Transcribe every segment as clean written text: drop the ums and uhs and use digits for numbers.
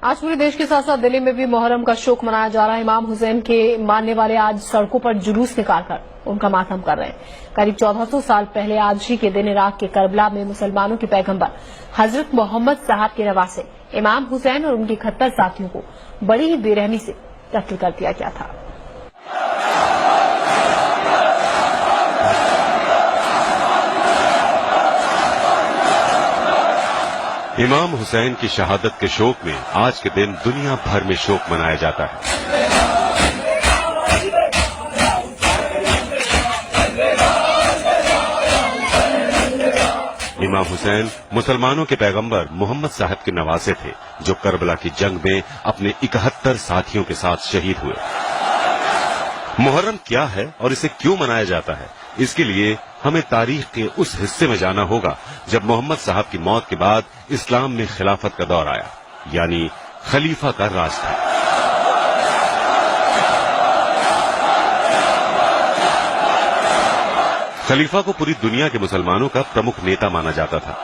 आज पूरे देश के साथ साथ दिल्ली में भी मुहर्रम का शोक मनाया जा रहा है। इमाम हुसैन के मानने वाले आज सड़कों पर जुलूस निकालकर उनका मातम कर रहे हैं। करीब 1400 साल पहले आज ही के दिन इराक के करबला में मुसलमानों के पैगंबर हजरत मोहम्मद साहब के नवासे इमाम हुसैन और उनके 71 साथियों को बड़ी ही बेरहमी से कत्ल कर दिया गया था। इमाम हुसैन की शहादत के शोक में आज के दिन दुनिया भर में शोक मनाया जाता है। इमाम हुसैन मुसलमानों के पैगंबर मोहम्मद साहब के नवासे थे, जो करबला की जंग में अपने 71 साथियों के साथ शहीद हुए। मुहर्रम क्या है और इसे क्यों मनाया जाता है, इसके लिए हमें तारीख के उस हिस्से में जाना होगा जब मोहम्मद साहब की मौत के बाद इस्लाम में खिलाफत का दौर आया, यानी खलीफा का राज था। खलीफा को पूरी दुनिया के मुसलमानों का प्रमुख नेता माना जाता था।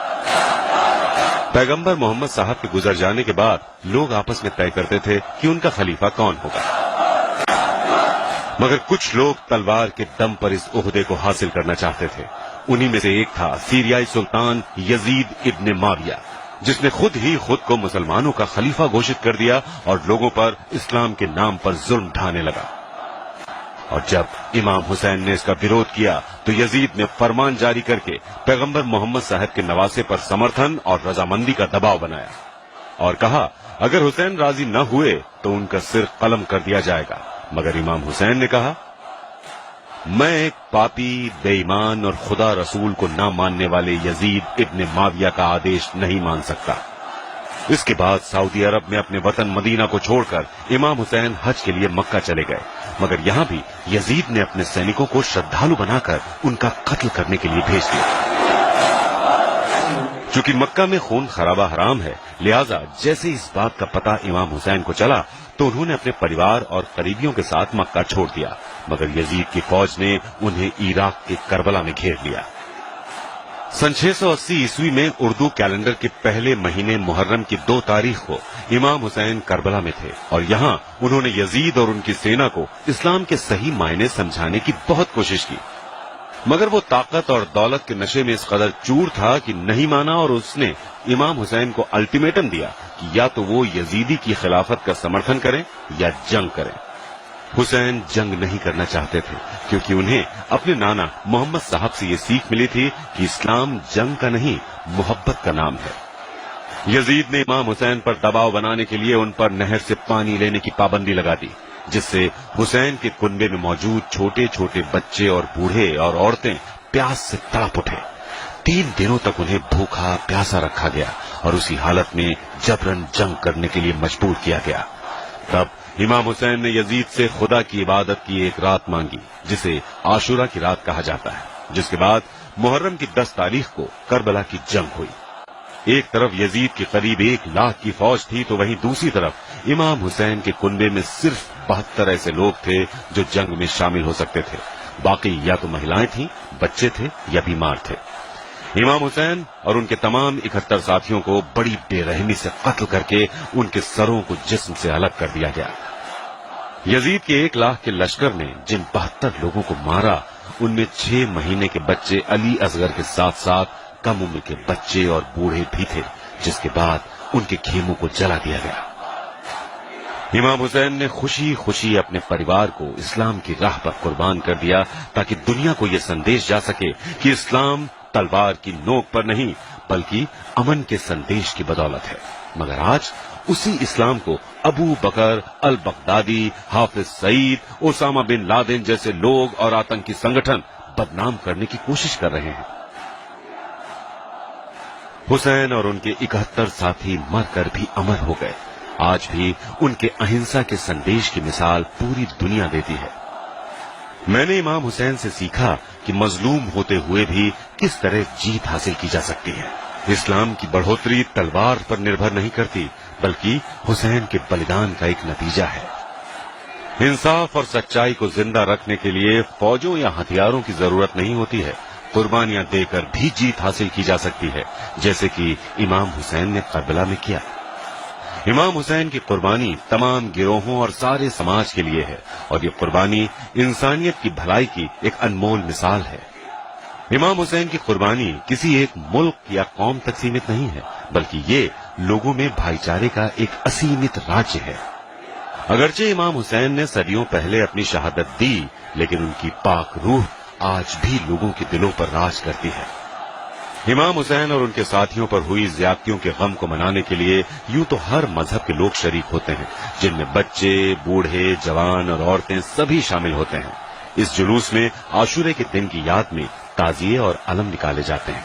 पैगंबर मोहम्मद साहब के गुजर जाने के बाद लोग आपस में तय करते थे कि उनका खलीफा कौन होगा, मगर कुछ लोग तलवार के दम पर इस ओहदे को हासिल करना चाहते थे। उन्हीं में से एक था सीरियाई सुल्तान यजीद इब्न माविया, जिसने खुद को मुसलमानों का खलीफा घोषित कर दिया और लोगों पर इस्लाम के नाम पर जुल्म ढाने लगा। और जब इमाम हुसैन ने इसका विरोध किया तो यजीद ने फरमान जारी करके पैगंबर मोहम्मद साहब के नवासे पर समर्थन और रजामंदी का दबाव बनाया और कहा, अगर हुसैन राजी न हुए तो उनका सिर कलम कर दिया जाएगा। मगर इमाम हुसैन ने कहा, मैं एक पापी, बेईमान और खुदा रसूल को ना मानने वाले यजीद इब्न माविया का आदेश नहीं मान सकता। इसके बाद सऊदी अरब में अपने वतन मदीना को छोड़कर इमाम हुसैन हज के लिए मक्का चले गए, मगर यहाँ भी यजीद ने अपने सैनिकों को श्रद्धालु बनाकर उनका कत्ल करने के लिए भेज दिया। चूंकि मक्का में खून खराबा हराम है, लिहाजा जैसे इस बात का पता इमाम हुसैन को चला तो उन्होंने अपने परिवार और करीबियों के साथ मक्का छोड़ दिया, मगर यजीद की फौज ने उन्हें इराक के करबला में घेर लिया। सन 680 ईस्वी में उर्दू कैलेंडर के पहले महीने मुहर्रम की 2 तारीख को इमाम हुसैन करबला में थे और यहाँ उन्होंने यजीद और उनकी सेना को इस्लाम के सही मायने समझाने की बहुत कोशिश की, मगर वो ताकत और दौलत के नशे में इस कदर चूर था कि नहीं माना और उसने इमाम हुसैन को अल्टीमेटम दिया कि या तो वो यजीदी की खिलाफत का समर्थन करें या जंग करें। हुसैन जंग नहीं करना चाहते थे क्योंकि उन्हें अपने नाना मोहम्मद साहब से ये सीख मिली थी कि इस्लाम जंग का नहीं, मोहब्बत का नाम है। यजीद ने इमाम हुसैन पर दबाव बनाने के लिए उन पर नहर से पानी लेने की पाबंदी लगा दी, जिससे हुसैन के कुनबे में मौजूद छोटे छोटे बच्चे और बूढ़े और औरतें प्यास से तड़प उठे। 3 दिनों तक उन्हें भूखा प्यासा रखा गया और उसी हालत में जबरन जंग करने के लिए मजबूर किया गया। तब इमाम हुसैन ने यजीद से खुदा की इबादत की एक रात मांगी, जिसे आशुरा की रात कहा जाता है, जिसके बाद मुहर्रम की 10 तारीख को करबला की जंग हुई। एक तरफ यजीद की करीब 1 लाख की फौज थी तो वहीं दूसरी तरफ इमाम हुसैन के कुनबे में सिर्फ 72 ऐसे लोग थे जो जंग में शामिल हो सकते थे। बाकी या तो महिलाएं थीं, बच्चे थे या बीमार थे। इमाम हुसैन और उनके तमाम 71 साथियों को बड़ी बेरहमी से कत्ल करके उनके सरों को जिस्म से अलग कर दिया गया। यजीद के 1 लाख के लश्कर ने जिन 72 लोगों को मारा, उनमें 6 महीने के बच्चे अली असगर के साथ साथ कम उम्र के बच्चे और बूढ़े भी थे, जिसके बाद उनके खेमों को जला दिया गया। इमाम हुसैन ने खुशी खुशी अपने परिवार को इस्लाम की राह पर कुर्बान कर दिया ताकि दुनिया को यह संदेश जा सके कि इस्लाम तलवार की नोक पर नहीं बल्कि अमन के संदेश की बदौलत है। मगर आज उसी इस्लाम को अबू बकर al Baghdadi, Hafiz Saeed, Osama bin Laden जैसे लोग और आतंकी संगठन बदनाम करने की कोशिश कर रहे हैं। हुसैन और उनके 71 साथी मरकर भी अमर हो गए। आज भी उनके अहिंसा के संदेश की मिसाल पूरी दुनिया देती है। मैंने इमाम हुसैन से सीखा कि मजलूम होते हुए भी किस तरह जीत हासिल की जा सकती है। इस्लाम की बढ़ोतरी तलवार पर निर्भर नहीं करती बल्कि हुसैन के बलिदान का एक नतीजा है। इंसाफ और सच्चाई को जिंदा रखने के लिए फौजों या हथियारों की जरूरत नहीं होती है, कुर्बानियां देकर भी जीत हासिल की जा सकती है, जैसे कि इमाम हुसैन ने करबला में किया। امام حسین کی قربانی تمام گروہوں اور سارے سماج کے لیے ہے، اور یہ قربانی انسانیت کی بھلائی کی ایک انمول مثال ہے۔ امام حسین کی قربانی کسی ایک ملک یا قوم تک سیمت نہیں ہے، بلکہ یہ لوگوں میں بھائی چارے کا ایک اسیمت راج ہے۔ اگرچہ امام حسین نے صدیوں پہلے اپنی شہادت دی، لیکن ان کی پاک روح آج بھی لوگوں کے دلوں پر راج کرتی ہے۔ امام حسین اور ان کے ساتھیوں پر ہوئی زیادتیوں کے غم کو منانے کے لیے یوں تو ہر مذہب کے لوگ شریک ہوتے ہیں، جن میں بچے، بوڑھے، جوان اور عورتیں سبھی شامل ہوتے ہیں۔ اس جلوس میں عاشورے کے دن کی یاد میں تعزیے اور علم نکالے جاتے ہیں۔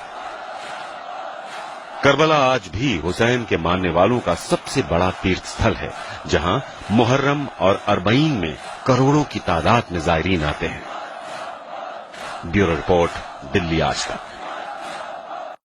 کربلا آج بھی حسین کے ماننے والوں کا سب سے بڑا تیرتھ استھل ہے، جہاں محرم اور اربعین میں کروڑوں کی تعداد میں زائرین آتے ہیں۔ بیورو رپورٹ، دلی آج تک۔